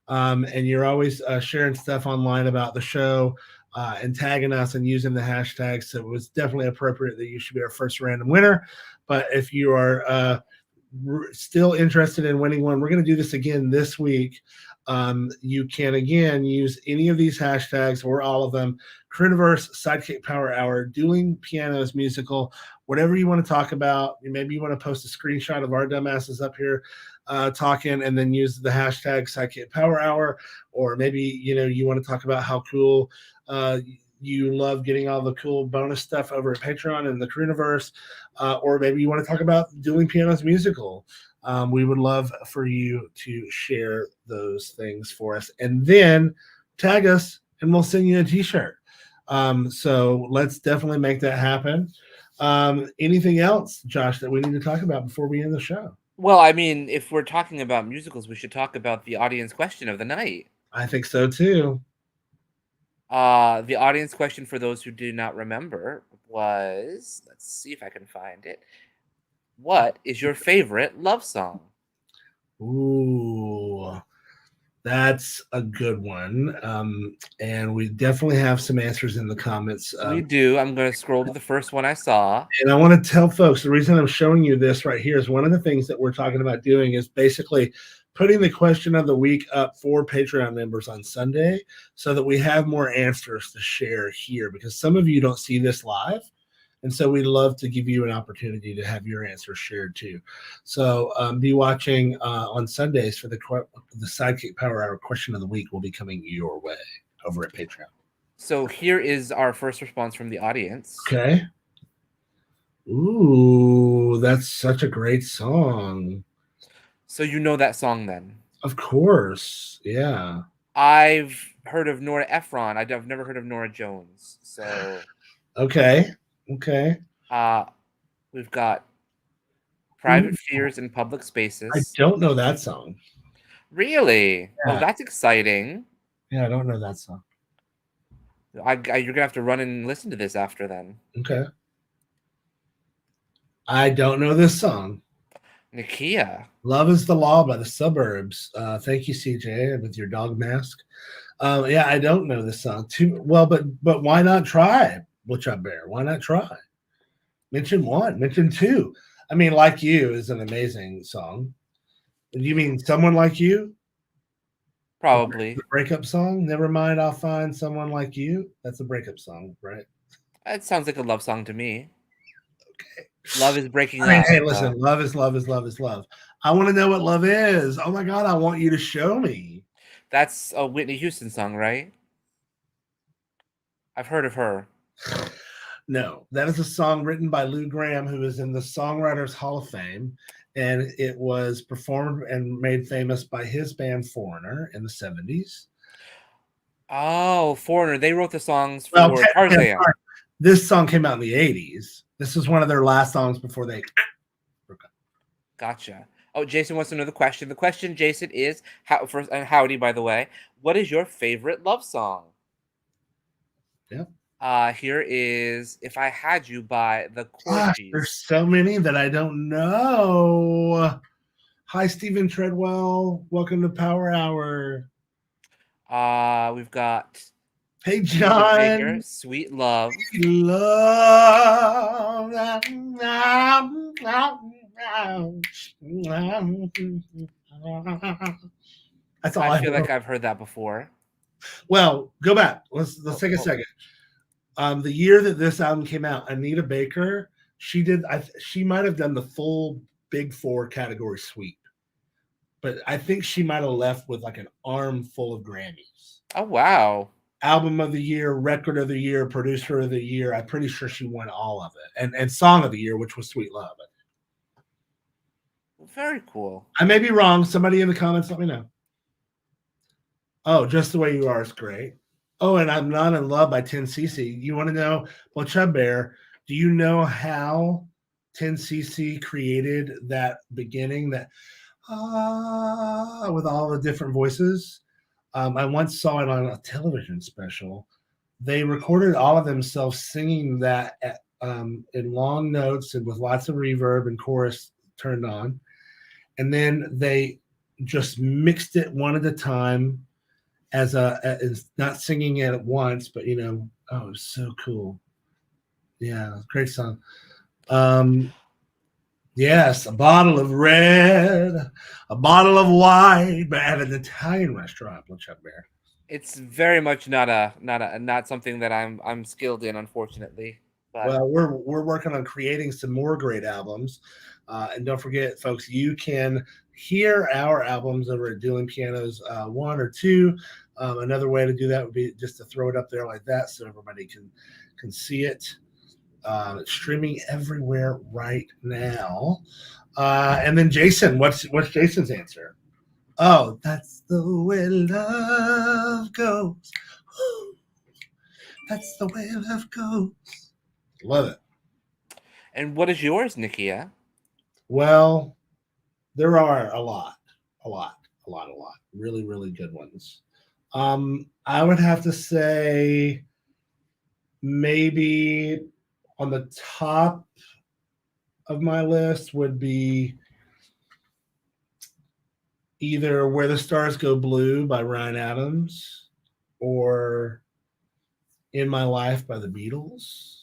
Speaker 1: and you're always sharing stuff online about the show and tagging us and using the hashtags. So it was definitely appropriate that you should be our first random winner. But if you are still interested in winning one, we're going to do this again this week. You can again use any of these hashtags or all of them: Crewniverse, Sidekick Power Hour, Dueling Pianos Musical, whatever you want to talk about. Maybe you want to post a screenshot of our dumbasses up here talking, and then use the hashtag Sidekick Power Hour. Or maybe you want to talk about how cool you love getting all the cool bonus stuff over at Patreon and the Crewniverse. Or maybe you want to talk about Dueling Pianos Musical. We would love for you to share those things for us, and then tag us, and we'll send you a t-shirt. So let's definitely make that happen. Anything else, Josh, that we need to talk about before we end the show?
Speaker 2: Well, I mean, if we're talking about musicals, we should talk about the audience question of the night.
Speaker 1: I think so too.
Speaker 2: The audience question, for those who do not remember, was, let's see if I can find it. What is your favorite love song?
Speaker 1: Ooh, that's a good one. And we definitely have some answers in the comments.
Speaker 2: We do. I'm going to scroll to the first one I saw.
Speaker 1: And I want to tell folks, the reason I'm showing you this right here is one of the things that we're talking about doing is basically putting the question of the week up for Patreon members on Sunday so that we have more answers to share here, because some of you don't see this live. And so we'd love to give you an opportunity to have your answers shared too. So be watching on Sundays for the Sidekick Power Hour question of the week will be coming your way over at Patreon.
Speaker 2: So here is our first response from the audience.
Speaker 1: Okay. Ooh, that's such a great song.
Speaker 2: So you know that song then?
Speaker 1: Of course. Yeah.
Speaker 2: I've heard of Nora Ephron. I've never heard of Nora Jones. So
Speaker 1: Okay.
Speaker 2: We've got Private Fears in Public Spaces.
Speaker 1: I don't know that song.
Speaker 2: Really?
Speaker 1: Yeah.
Speaker 2: Oh, that's exciting.
Speaker 1: Yeah, I don't know that song.
Speaker 2: You're gonna have to run and listen to this after then.
Speaker 1: Okay. I don't know this song.
Speaker 2: Nakia.
Speaker 1: Love is the Law by the Suburbs. Thank you, CJ, with your dog mask. Yeah, I don't know this song too well, but why not try Woodchuck Bear? Why not try? Mention one, mention two. I mean, Like You is an amazing song. You mean Someone Like You?
Speaker 2: Probably.
Speaker 1: The breakup song? Never mind, I'll find someone like you. That's a breakup song, right?
Speaker 2: It sounds like a love song to me. Okay. Love is breaking
Speaker 1: I mean,
Speaker 2: up.
Speaker 1: hey, listen, love is love is love is love. I want to know what love is. Oh my God, I want you to show me.
Speaker 2: That's a Whitney Houston song, right? I've heard of her.
Speaker 1: No, that is a song written by Lou Gramm, who is in the Songwriters Hall of Fame, and it was performed and made famous by his band Foreigner in the 70s.
Speaker 2: Oh, Foreigner. They wrote the songs for Tarzan.
Speaker 1: This song came out in the 80s. This was one of their last songs before they broke up.
Speaker 2: Gotcha. Oh, Jason wants to know the question. The question, Jason, is first, and howdy, by the way. What is your favorite love song?
Speaker 1: Yeah.
Speaker 2: Here is "If I Had You" by the
Speaker 1: Gosh,
Speaker 2: Corgis.
Speaker 1: there's so many that I don't know. Hi, Stephen Treadwell. Welcome to Power Hour.
Speaker 2: We've got
Speaker 1: Hey, John.
Speaker 2: Baker, Sweet Love.
Speaker 1: Love. That's all
Speaker 2: I feel like I've heard that before.
Speaker 1: Well, go back. Let's take a second. The year that this album came out, Anita Baker, she might have done the full Big Four category sweep, but I think she might have left with like an arm full of Grammys.
Speaker 2: Oh wow!
Speaker 1: Album of the year, record of the year, producer of the year. I'm pretty sure she won all of it, and song of the year, which was Sweet Love.
Speaker 2: Very cool.
Speaker 1: I may be wrong. Somebody in the comments, let me know. Oh, Just the Way You Are is great. Oh, and I'm Not in Love by 10cc. You want to know? Well, Chub Bear, do you know how 10cc created that beginning, that with all the different voices? I once saw it on a television special. They recorded all of themselves singing that in long notes and with lots of reverb and chorus turned on. And then they just mixed it one at a time as not singing it at once, but it was so cool. Yeah, great song. Yes, a bottle of red, a bottle of white, but at an Italian restaurant, Chuck Bear.
Speaker 2: It's very much not something that I'm skilled in, unfortunately. But
Speaker 1: well, we're working on creating some more great albums, and don't forget, folks, you can hear our albums over at Dueling Pianos 1 or 2. Another way to do that would be just to throw it up there like that, so everybody can see it. It's streaming everywhere right now. And then Jason, what's Jason's answer? Oh, that's the way love goes. Ooh, that's the way love goes. Love it.
Speaker 2: And what is yours, Nakia?
Speaker 1: Well, there are a lot. Really, really good ones. I would have to say maybe on the top of my list would be either Where the Stars Go Blue by Ryan Adams or In My Life by the Beatles.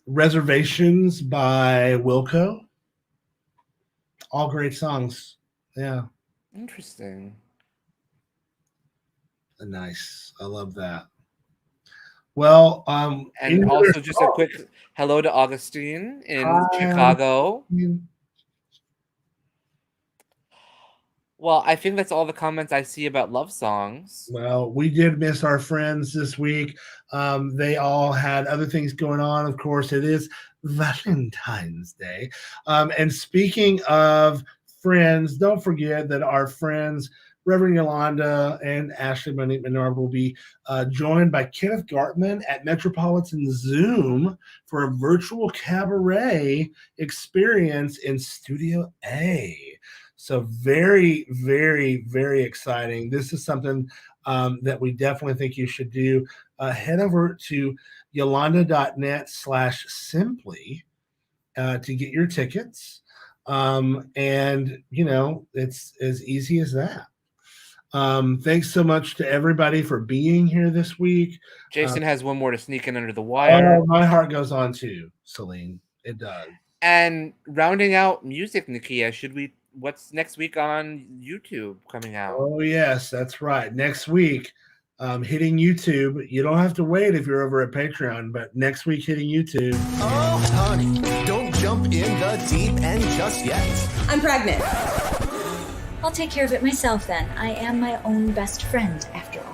Speaker 1: Reservations by Wilco. All great songs. Yeah.
Speaker 2: Interesting.
Speaker 1: Nice. I love that. Well,
Speaker 2: and also just a quick hello to Augustine in Chicago. Well, I think that's all the comments I see about love songs.
Speaker 1: Well, we did miss our friends this week. They all had other things going on. Of course, it is Valentine's Day. And speaking of friends, don't forget that our friends Reverend Yolanda and Ashley Monique Menard will be joined by Kenneth Gartman at Metropolitan Zoom for a virtual cabaret experience in Studio A. So very, very, very exciting. This is something that we definitely think you should do. Head over to yolanda.net/simply to get your tickets. And it's as easy as that. Thanks so much to everybody for being here this week.
Speaker 2: Jason has one more to sneak in under the wire.
Speaker 1: Oh, my heart goes on too, Celine. It does.
Speaker 2: And rounding out music, Nakia, what's next week on YouTube coming out?
Speaker 1: Oh, yes, that's right. Next week, hitting YouTube. You don't have to wait if you're over at Patreon, but next week, hitting YouTube.
Speaker 14: Oh, honey, don't jump in the deep end just yet.
Speaker 19: I'm pregnant. I'll take care of it myself then. I am my own best friend, after all.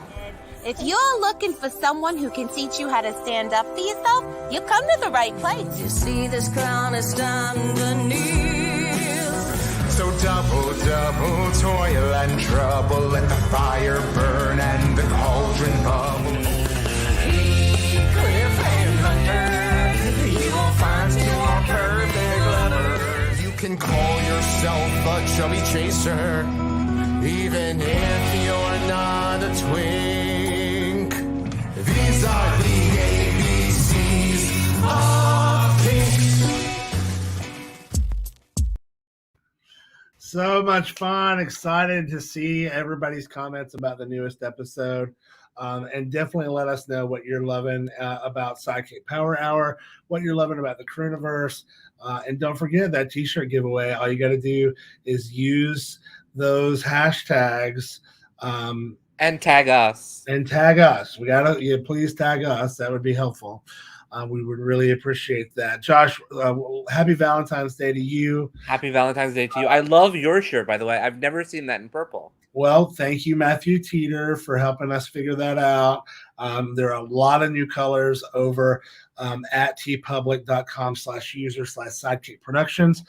Speaker 17: If you're looking for someone who can teach you how to stand up for yourself, you come to the right place.
Speaker 14: You see, this crown is underneath. So double toil and trouble. Let the fire burn and the cauldron bubble. Cliff and hunter, you will find your perfect lover. You can call yourself a chubby chaser, even if you're not a twink. These are the ABCs of kink.
Speaker 1: So much fun. Excited to see everybody's comments about the newest episode. And definitely let us know what you're loving about SideKick Power Hour, what you're loving about the Crooniverse. And don't forget that t-shirt giveaway. All you got to do is use those hashtags.
Speaker 2: And tag us.
Speaker 1: Please tag us. That would be helpful. We would really appreciate that. Josh, happy Valentine's Day to you.
Speaker 2: Happy Valentine's Day to you. I love your shirt, by the way. I've never seen that in purple.
Speaker 1: Well, thank you, Matthew Teeter, for helping us figure that out. There are a lot of new colors over at tpublic.com/user/sidekick productions.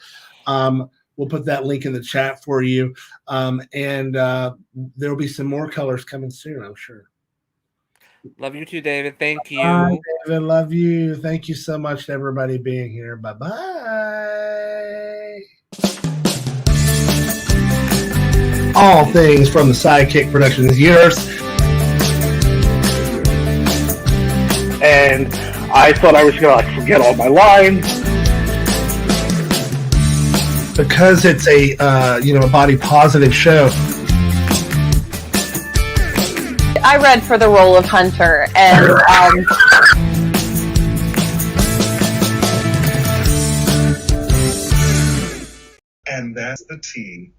Speaker 1: We'll put that link in the chat for you. And there'll be some more colors coming soon, I'm sure.
Speaker 2: Love you too, David. Thank you.
Speaker 1: Bye, David. Love you. Thank you so much to everybody being here. Bye-bye. All things from the SideKick Productions years. And I thought I was going to forget all my lines. Because it's a body positive show.
Speaker 17: I read for the role of Hunter, and
Speaker 10: And that's the tea.